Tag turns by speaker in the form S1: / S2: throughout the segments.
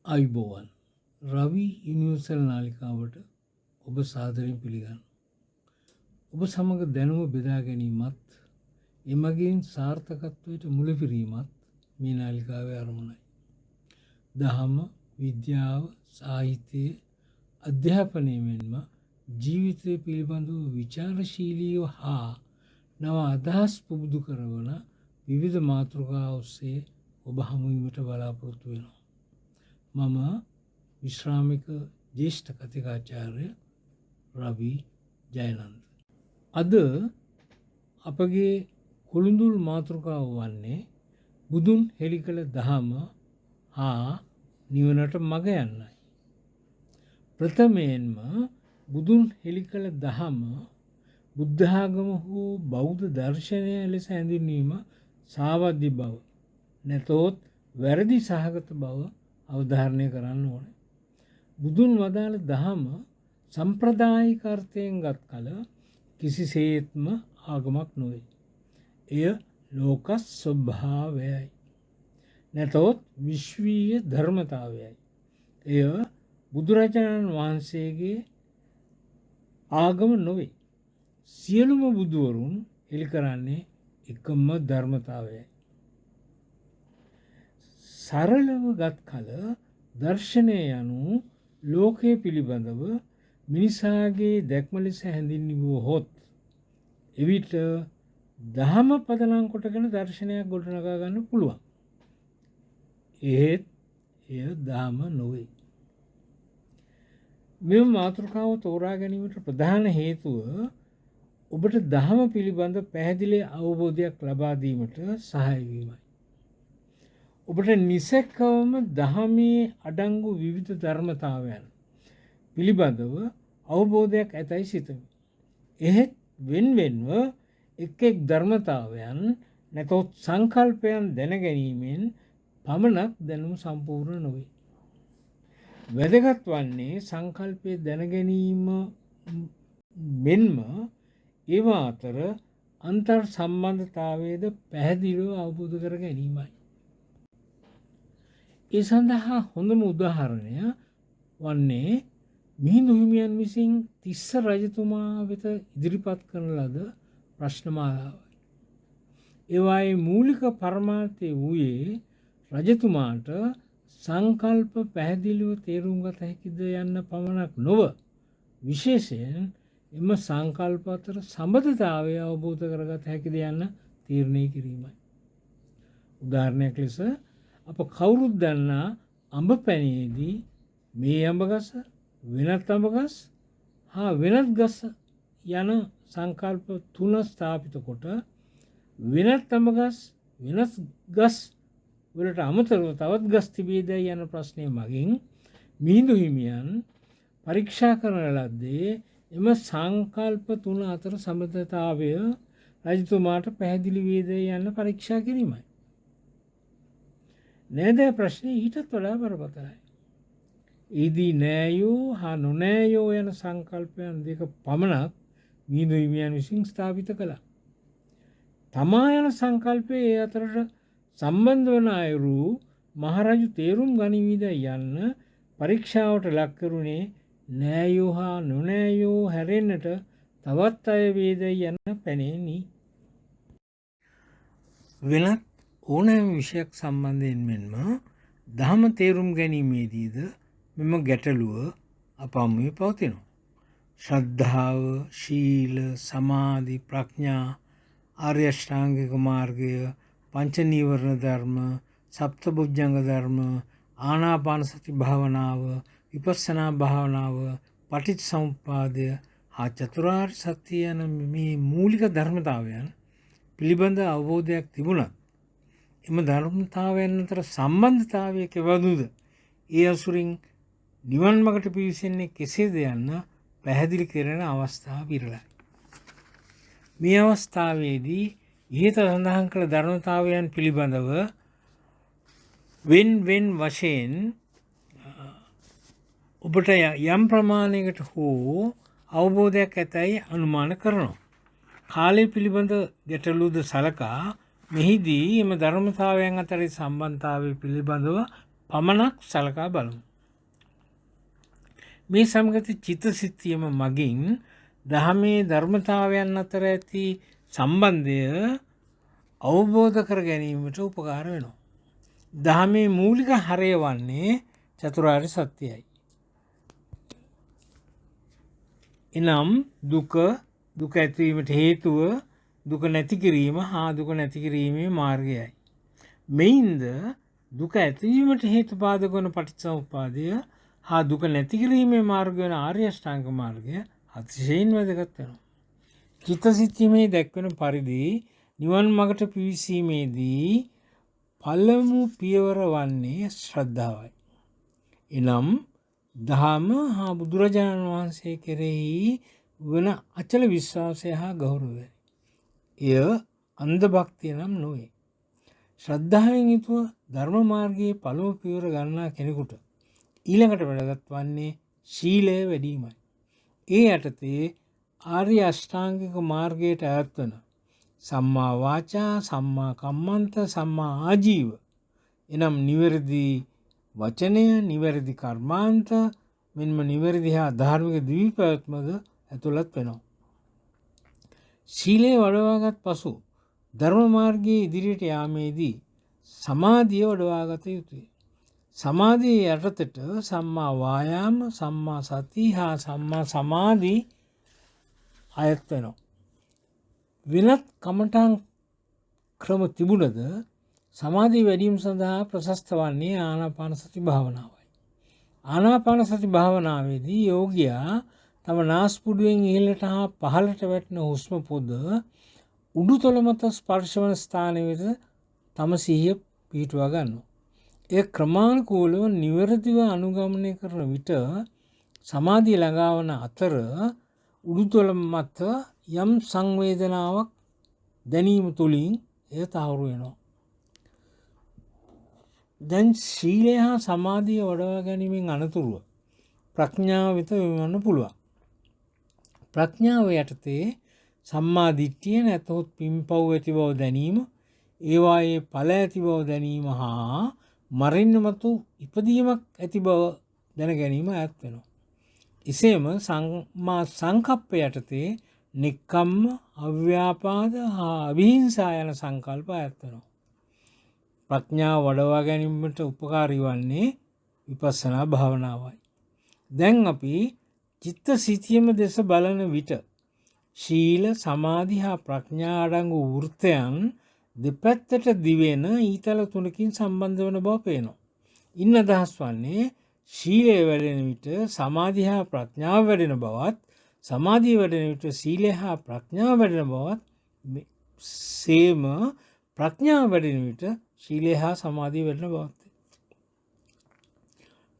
S1: අයිබෝවන් රවි යුනිවර්සල් නාලිකාවට ඔබ සාදරයෙන් පිළිගන්න. ඔබ සමඟ දැනුම බෙදා ගැනීමත් එමගින් සාර්ථකත්වයට මුලපිරීමත් මේ නාලිකාවේ අරමුණයි. දහම, විද්‍යාව, සාහිත්‍යය, අධ්‍යාපනය මෙන්ම ජීවිතය පිළිබඳව විචාරශීලීව හා නව අදහස් පුබුදු කරවන විවිධ මාතෘකා ඔස්සේ ඔබ හමුවීමට බලාපොරොත්තු වෙනවා. මම විශ්‍රාමික ජ්‍යෙෂ්ඨ කතිකාචාර්ය රවි ජයනන්ද. අද අපගේ කොළුඳුල් මාතෘකාව වන්නේ බුදුන් හෙළි කළ දහම හා නිවනට මඟ යන්නයි. ප්‍රථමයෙන්ම බුදුන් හෙළි කළ දහම බුද්ධාගම හෝ බෞද්ධ දර්ශනය ලෙස හැඳින්වීම සාවද්‍ය බව නැතොත් වැරදි සහගත බව අවධාරණය කරන්න ඕන. බුදුන් වදාළ දහම සම්ප්‍රදායික අර්ථයෙන් ගත් කල කිසිසේත්ම ආගමක් නොවේ. එය ලෝක ස්වභාවයයි. නැතොත් විශ්වීය ධර්මතාවයයි. එය බුදුරජාණන් වහන්සේගේ ආගම නොවේ. සියලුම බුදුවරුන් හෙළි කරන්නේ එකම ධර්මතාවයයි. සරලව ගත් කල දර්ශනය යනු ලෝකයේ පිළිබඳව මිනිසාගේ දැක්ම ලෙස හැඳින්වුවහොත් එවිට දහම පදනම් කොටගෙන දර්ශනයක් ගොඩනගා ගන්න පුළුවන්. එහෙත් එය දහම නොවේ. මෙම මාතෘකාව තෝරා ගැනීමට ප්‍රධාන හේතුව ඔබට දහම පිළිබඳ පැහැදිලි අවබෝධයක් ලබා දීමට සහාය වීමයි. ඔබට නිසැකවම දහමේ අඩංගු විවිධ ධර්මතාවයන් පිළිබඳව අවබෝධයක් ඇතැයි සිතමි. එහෙත් වෙන්වෙන්ව එක් එක් ධර්මතාවයන් නැතොත් සංකල්පයන් දැනගැනීමෙන් පමණක් දැනුම සම්පූර්ණ නොවේ. වැදගත් වන්නේ සංකල්පය දැනගැනීම මෙන්ම ඒවා අතර අන්තර් සම්බන්ධතාවයද පැහැදිලිව අවබෝධ කර ගැනීමයි. ඒ සඳහා හොඳම උදාහරණය වන්නේ මිහිඳු හිමියන් විසින් තිස්ස රජතුමා වෙත ඉදිරිපත් කරන ලද ප්‍රශ්නමාලාවයි. ඒවායේ මූලික පරමාර්ථය වූයේ රජතුමාට සංකල්ප පැහැදිලිව තේරුම් ගත හැකිද යන්න පමණක් නොව විශේෂයෙන් එම සංකල්ප අතර සම්බන්ධතාවය අවබෝධ කරගත හැකිද යන්න තීරණය කිරීමයි. උදාහරණයක් ලෙස අප කවුරුත් දන්නා අඹ පැණියේදී මේ අඹ ගස වෙනත් අඹ ගස් හා වෙනත් ගස යන සංකල්ප තුන ස්ථාපිත කොට වෙනත් අඹ ගස් වෙනස් ගස් වලට අමතරව තවත් ගස් තිබේදයි යන ප්‍රශ්නය මගින් මිහිඳු හිමියන් පරීක්ෂා කරන ලද්දේ එම සංකල්ප තුන අතර සම්බන්ධතාවය රජතුමාට පැහැදිලි වේදයි යන්න පරීක්ෂා කිරීමයි. නෑදෑ ප්‍රශ්නය ඊටත් වඩා බරපතලයි. එහිදී නෑයෝ හා නොනෑයෝ යන සංකල්පයන් දෙක පමණක් මිහිඳු හිමියන් විසින් ස්ථාපිත කළා. තමා යන සංකල්පය ඒ අතරට සම්බන්ධ වන අයුරු මහරජු තේරුම් ගනිවිද යන්න පරීක්ෂාවට ලක් කරුණේ නෑයෝ හා නොනෑයෝ හැරෙන්නට තවත් අය වේදයි යන්න පැනෙනි. වෙනත් ඕනෑම විෂයක් සම්බන්ධයෙන් මෙන්ම දහම තේරුම් ගැනීමේදීද මෙම ගැටලුව අප හමුවේ පවතිනවා. ශ්‍රද්ධාව, ශීල, සමාධි, ප්‍රඥා, ආර්ය අෂ්ටාංගික මාර්ගය, පංච නීවරණ ධර්ම, සප්තබොජ්ජංග ධර්ම, ආනාපාන සති භාවනාව, විපස්සනා භාවනාව, පටිච්චසමුප්පාදය හා චතුරාර්ය සත්‍ය යන මේ මූලික ධර්මතාවයන් පිළිබඳ අවබෝධයක් තිබුණත් එම ධර්මතාවයන් අතර සම්බන්ධතාවය කෙබඳුද? ඒ අසුරින් නිවන් මඟට පිවිසෙන්නේ කෙසේද යන්න පැහැදිලි කරන අවස්ථාව විරලයි. මේ අවස්ථාවේදී ඉහත සඳහන් කළ ධර්මතාවයන් පිළිබඳව වෙන් වශයෙන් ඔබට යම් ප්‍රමාණයකට හෝ අවබෝධයක් ඇතැයි අනුමාන කරනවා. කාලය පිළිබඳ ගැටලුද සලකා මෙහිදී එම ධර්මතාවයන් අතරේ සම්බන්ධතාවය පිළිබඳව පමණක් සලකා බලමු. මේ සමගත චිත්ත සිතියම මගින් දහමේ ධර්මතාවයන් අතර ඇති සම්බන්ධය අවබෝධ කර ගැනීමට උපකාර වෙනවා. දහමේ මූලික හරය වන්නේ චතුරාර්ය සත්‍යයයි. එනම් දුක ඇතිවීමට හේතුව දුක නැති කිරීම හා දුක නැති කිරීමේ මාර්ගයයි. මෙයින්ද දුක ඇතිවීමට හේතුපාදක වන පටිච්චසමුප්පාදය හා දුක නැති කිරීමේ මාර්ග වන ආර්ය අෂ්ටාංග මාර්ගය අතිශයින් වැදගත් වෙනවා. චිත්තසිතීමේ දැක්වෙන පරිදි නිවන් මඟට පිවිසීමේදී පළමු පියවර වන්නේ ශ්‍රද්ධාවයි. එනම් දහම හා බුදුරජාණන් වහන්සේ කෙරෙහි වන අචල විශ්වාසය හා ගෞරවය. එය අන්ධ භක්තිය නම් නොවේ. ශ්‍රද්ධාවෙන් යුතුව ධර්ම මාර්ගයේ පළමු පියවර ගන්නා කෙනෙකුට ඊළඟට වැදගත් වන්නේ ශීලය වැඩිමයි. ඒ යටතේ ආර්ය අෂ්ටාංගික මාර්ගයට අයත් වන සම්මා වාචා, සම්මා කම්මන්ත, සම්මා ආජීව එනම් නිවැරදි වචනය, නිවැරදි කර්මාන්ත මෙන්ම නිවැරදි හා ධාර්මික දිවිපැවැත්මද ඇතුළත් වෙනවා. ශීලය වඩවාගත් පසු ධර්ම මාර්ගයේ ඉදිරියට යාමේදී සමාධිය වඩවාගත යුතුය. සමාධිය යටතට සම්මා වායාම, සම්මා සති හා සම්මා සමාධි අයත් වෙනවා. වෙනත් කමඨං ක්‍රම තිබුණද සමාධිය වැඩිම සඳහා ප්‍රශස්ත වන්නේ ආනාපාන සති භාවනාවයි. ආනාපාන සති භාවනාවේදී යෝගියා තම නාස්පුඩුවෙන් ඉහළට හා පහළට වැටෙන හුස්ම පොද උඩුතල මත ස්පර්ශවන ස්ථානය වෙත තම සිහිය පිහිටුවා ගන්නවා. එය ක්‍රමානුකූලව නිවැරදිව අනුගමනය කරන විට සමාධිය ළඟා වන අතර උඩුතල මත යම් සංවේදනාවක් දැනීම තුළින් එය තහවුරු වෙනවා. දැන් ශීලය හා සමාධිය වඩවා ගැනීමෙන් අනතුරුව ප්‍රඥාව වෙත යොමු පුළුවන්. ප්‍රඥාව යටතේ සම්මා දිට්ඨිය නැතහොත් පින්පව් ඇති බව දැනීම, ඒවායේ ඵල ඇති බව දැනීම හා මරෙන්න මතු ඉපදීමක් ඇති බව දැන ගැනීම ඈත් වෙනවා. එසේම සම්මා සංකප්ප යටතේ නික්කම්ම, අව්‍යාපාද හා අවිහිංසා යන සංකල්ප ඈත් වෙනවා. ප්‍රඥාව වඩවා ගැනීමට උපකාරී වන්නේ විපස්සනා භාවනාවයි. දැන් අපි චිත්ත සිතියම දෙස බලන විට ශීල, සමාධි හා ප්‍රඥා අඩංගු වෘත්තයන් දෙපැත්තට දිවෙන ඊතල තුනකින් සම්බන්ධ වන බව පේනවා. ඉන් අදහස් වන්නේ ශීලය වැඩෙන විට සමාධි හා ප්‍රඥාව වැඩෙන බවත්, සමාධිය වැඩෙන විට සීලය හා ප්‍රඥාව වැඩෙන බවත්, සේම ප්‍රඥාව වැඩෙන විට ශීලය හා සමාධිය වැඩෙන බවත්.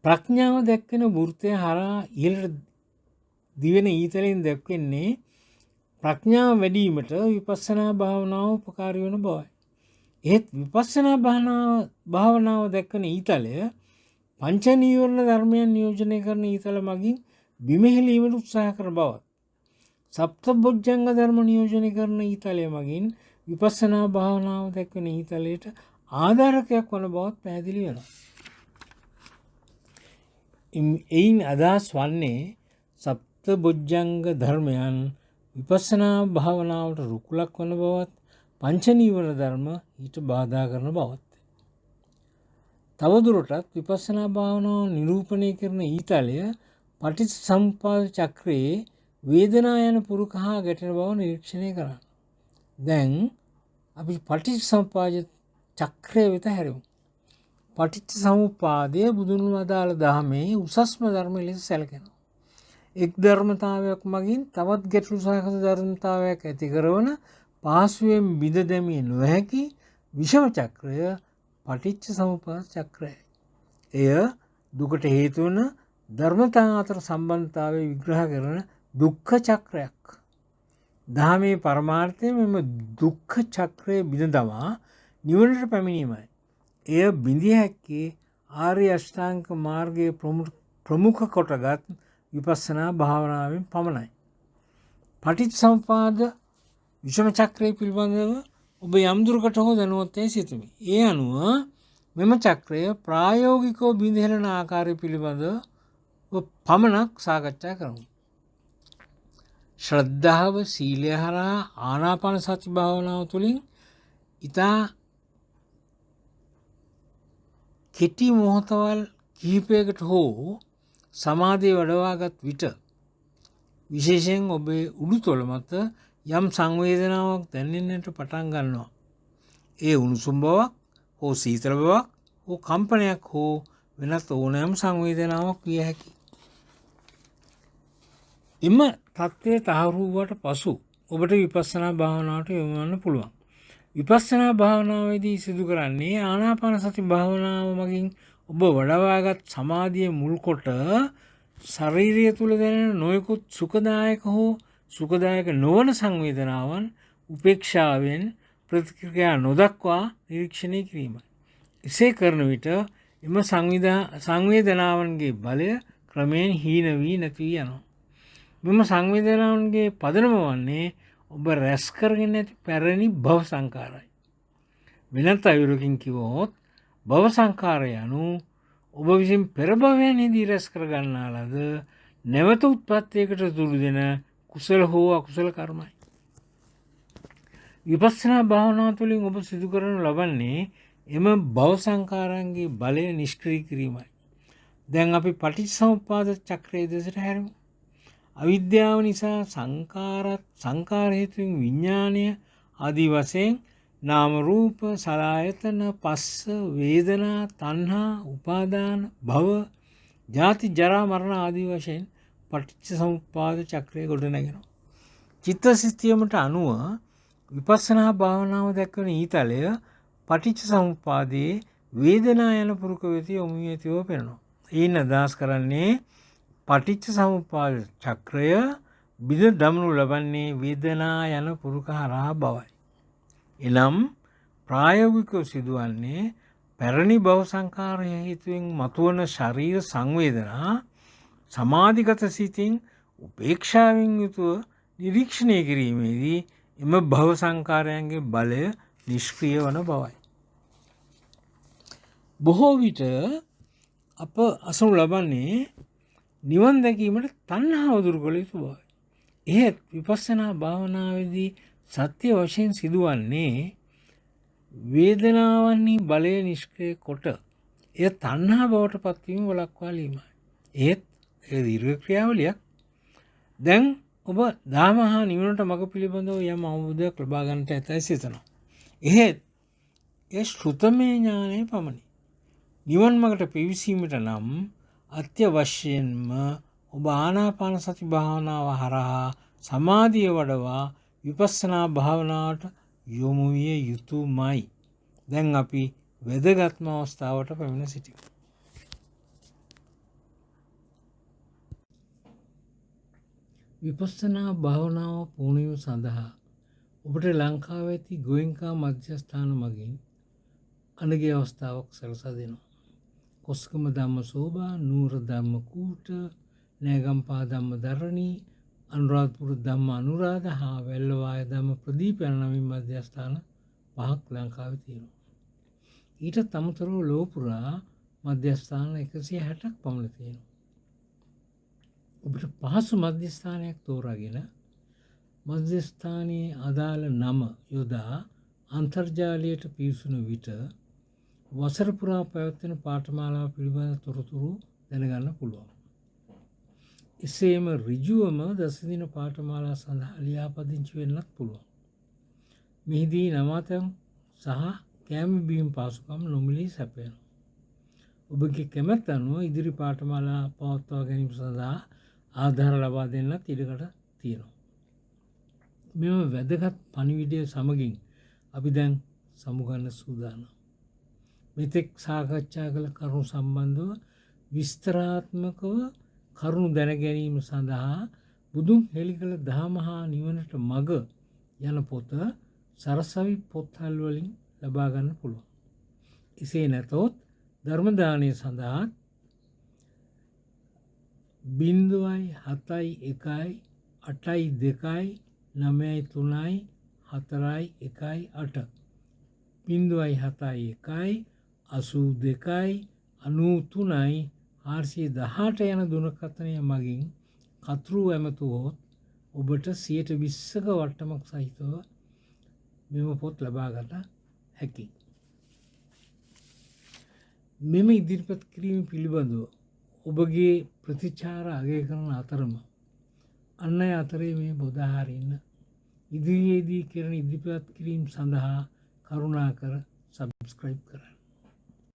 S1: ප්‍රඥාව දැක්වෙන වෘත්තය හරහා ඉහළට දිවෙන ඊතලෙන් දැක්වෙන්නේ ප්‍රඥාව වැඩිවීමට විපස්සනා භාවනාව උපකාරී වන බවයි. එහෙත් විපස්සනා භාවනාව දැක්වෙන ඊතලය පංච නීවරණ ධර්මයන් නියෝජනය කරන ඊතල මගින් බිමහෙලීමට උත්සාහ කරන බවත්, සප්තබොජ්ජංග ධර්ම නියෝජනය කරන ඊතලය මගින් විපස්සනා භාවනාව දැක්වෙන ඊතලයට ආධාරකයක් වන බවත් පැහැදිලි වෙනවා. එයින් අදහස් වන්නේ සප්තබොජ්ජංග ධර්මයන් විපස්සනා භාවනාවට රුකුලක් වන බවත්, පංච නීවරණ ධර්ම ඊට බාධා කරන බවත්. තවදුරටත් විපස්සනා භාවනාව නිරූපණය කරන ඊතලය පටිච්චසමුප්පාද චක්‍රයේ වේදනා යන පුරුක හා ගැටෙන බව නිරීක්ෂණය කරන්න. දැන් අපි පටිච්චසමුප්පාද චක්‍රය වෙත හැරෙමු. පටිච්චසමුප්පාදය බුදුන් වදාළ දහමේ උසස්ම ධර්ම ලෙස සැලකෙනවා. එක් ධර්මතාවයක් මගින් තවත් ගැටළු සහගත ධර්මතාවයක් ඇති කරන පහසුවෙන් බිඳ දැමිය නොහැකි විෂම චක්‍රය පටිච්චසමුප්පාද චක්‍රයයි. එය දුකට හේතු වන ධර්මතා අතර සම්බන්ධතාවය විග්‍රහ කරන දුක්ඛ චක්‍රයක්. දහමේ පරමාර්ථය මෙම දුක්ඛ චක්‍රය බිඳ දමා නිවනට පැමිණීමයි. එය බිඳිය හැක්කේ ආර්ය අෂ්ටාංග මාර්ගයේ ප්‍රමුඛ කොටගත් විපස්සනා භාවනාවෙන් පමණයි. පටිච්චසමුප්පාද විෂම චක්‍රය පිළිබඳව ඔබ යම් දුරකට හෝ දැනුවත් යයි සිතමි. ඒ අනුව මෙම චක්‍රය ප්‍රායෝගිකව බිඳහෙළන ආකාරය පිළිබඳව පමණක් සාකච්ඡා කරමු. ශ්‍රද්ධාව සීලය හරහා ආනාපාන සති භාවනාව තුළින් ඉතා කෙටි මොහොතවල් කිහිපයකට හෝ සමාධිය වඩවාගත් විට විශේෂයෙන් ඔබේ උඩුතොල මත යම් සංවේදනාවක් දැනෙන්නට පටන් ගන්නවා. ඒ උණුසුම් බවක් හෝ සීතල බවක් හෝ කම්පනයක් හෝ වෙනත් ඕනෑම සංවේදනාවක් විය හැකි. එම තත්ත්වය තහවුරුවට පසු ඔබට විපස්සනා භාවනාවට යොමු වන්න පුළුවන්. විපස්සනා භාවනාවේදී සිදු කරන්නේ ආනාපාන සති භාවනාව මගින් ඔබ වඩවාගත් සමාධිය මුල් කොට ශරීරය තුළ දැනෙන නොයෙකුත් සුඛදායක හෝ සුඛදායක නොවන සංවේදනාවන් උපේක්ෂාවෙන් ප්‍රතික්‍රියා නොදක්වා නිරීක්ෂණය කිරීමයි. එසේ කරන විට එම සංවේදනාවන්ගේ බලය ක්‍රමයෙන් හීන වී නැති වී යනවා. මෙම සංවේදනාවන්ගේ පදනම වන්නේ ඔබ රැස් කරගෙන ඇති පැරණි භව සංකාරයි. වෙනත් අයුරකින් කිව්වොත් භව සංකාරය යනු ඔබ විසින් පෙර භවයන්හිදී රැස් කර ගන්නා ලද නැවත උත්පත්තියකට තුරු දෙන කුසල හෝ අකුසල කර්මයි. විපස්සනා භාවනාව තුළින් ඔබ සිදු කරනු ලබන්නේ එම භව සංකාරයන්ගේ බලය නිෂ්ක්‍රීය කිරීමයි. දැන් අපි පටිච්චසමුප්පාද චක්‍රයේ දෙසට හැරෙමු. අවිද්‍යාව නිසා සංකාර හේතුවෙන් විඥානය ආදී වශයෙන් නාම රූප සලආයතන පස්ස වේදනා තණ්හා උපාදාන භව ජාති ජරා මරණ ආදී වශයෙන් පටිච්චසමුප්පාද චක්‍රය ගොඩනැගෙනවා. චිත්ත සිස්ටමට අනුව විපස්සනා භාවනාව දක්වන ඊතලය පටිච්චසමුප්පාදයේ වේදනා යන පුරුක වෙත යොමු වී ඇතිව පෙනෙනවා. එයින් අදහස් කරන්නේ පටිච්චසමුප්පාද චක්‍රය බිඳ දමනු ලබන්නේ වේදනා යන පුරුක හරහා බවයි. එනම් ප්‍රායෝගිකව සිදුවන්නේ පැරණි භව සංකාර හේතුවෙන් මතුවන ශරීර සංවේදනා සමාධිගත සිතින් උපේක්ෂාවෙන් යුතුව නිරීක්ෂණය කිරීමේදී එම භව සංකාරයන්ගේ බලය නිෂ්ක්‍රිය වන බවයි. බොහෝ විට අප අසනු ලබන්නේ නිවන් දැකීමට තණ්හාව දුරු කළ යුතු බවයි. එහෙත් විපස්සනා භාවනාවේදී සත්‍ය වශයෙන් සිදුවන්නේ වේදනාවන්හි බලය නිෂ්ක්‍රිය කොට එය තණ්හා බවට පත්වීම වළක්වාලීමයි. ඒත් ඒ දීර්ඝ ක්‍රියාවලියක්. දැන් ඔබ ධර්ම හා නිවනට මඟ පිළිබඳව යම් අවබෝධයක් ලබා ගන්නට ඇතැයි සිතනවා. එහෙත් ඒ ශ්‍රුතමේ ඥානය පමණි. නිවන් මඟට පිවිසීමට නම් අත්‍යවශ්‍යයෙන්ම ඔබ ආනාපාන සති භාවනාව හරහා සමාධිය වඩවා විපස්සනා භාවනාවට යොමු විය යුතුමයි. දැන් අපි වැදගත්ම අවස්ථාවට පැමිණ සිටිමු. විපස්සනා භාවනාව පුහුණුවීම සඳහා ඔබට ලංකාවේ ඇති ගෝයන්කා මධ්‍යස්ථාන මගින් අනගිය අවස්ථාවක් සලසා දෙනවා. කොස්කම ධම්ම සෝභා, නූර ධම්ම කූට, නෑගම්පා ධම්ම දරණී, අනුරාධපුර ධම්ම අනුරාධ හා වැල්ලවාය ධම්ම ප්‍රදීප යන නමින් මධ්‍යස්ථාන 5ක් ලංකාවේ තියෙනවා. ඊට අමතරව ලොව පුරා මධ්‍යස්ථාන 160ක් පමණ තියෙනවා. ඔබට පහසු මධ්‍යස්ථානයක් තෝරාගෙන මධ්‍යස්ථානයේ අදාළ නම යොදා අන්තර්ජාලයට පිවිසුන විට වසර පුරා පැවැත්වෙන පාඨමාලාව පිළිබඳ තොරතුරු දැනගන්න පුළුවන්. එසේම ඍජුවම දසදින පාඨමාලා සඳහා ලියාපදිංචි වෙන්නත් පුළුවන්. මෙහිදී නවාතැන් සහ කෑම බීම පහසුකම් නොමිලේ සැපයනවා. ඔබගේ කැමැත්ත අනුව ඉදිරි පාඨමාලා පවත්වා ගැනීම සඳහා ආධාර ලබා දෙන්නත් ඉඩකඩ තියෙනවා. මෙම වැදගත් පණිවිඩය සමගින් අපි දැන් සමුගන්න සූදානම්. මෙතෙක් සාකච්ඡා කළ කරුණු සම්බන්ධව විස්තරාත්මකව කරුණු දැන ගැනීම සඳහා බුදුන් හෙළි කළ දහම හා නිවනට මඟ යන පොත සරසවි පොත්හල් වලින් ලබා ගන්න පුළුවන්. එසේ නැතොත් ධර්ම දානය සඳහා 0.71 8.2 9.3 4.18 0.71 82.93.418 යන දුරකථනය මගින් කතුරු ඇමතුවොත් ඔබට 120ක වට්ටමක් සහිතව මෙම පොත් ලබාගත හැකි. මෙම ඉදිරිපත් කිරීම පිළිබඳව ඔබගේ ප්‍රතිචාර අගය කරන අතරම අන් අය අතරේ මේ බොදාහරින්න ඉදිරියේදී කරන ඉදිරිපත් කිරීම සඳහා කරුණාකර සබස්ක්‍රයිබ් කරන්න.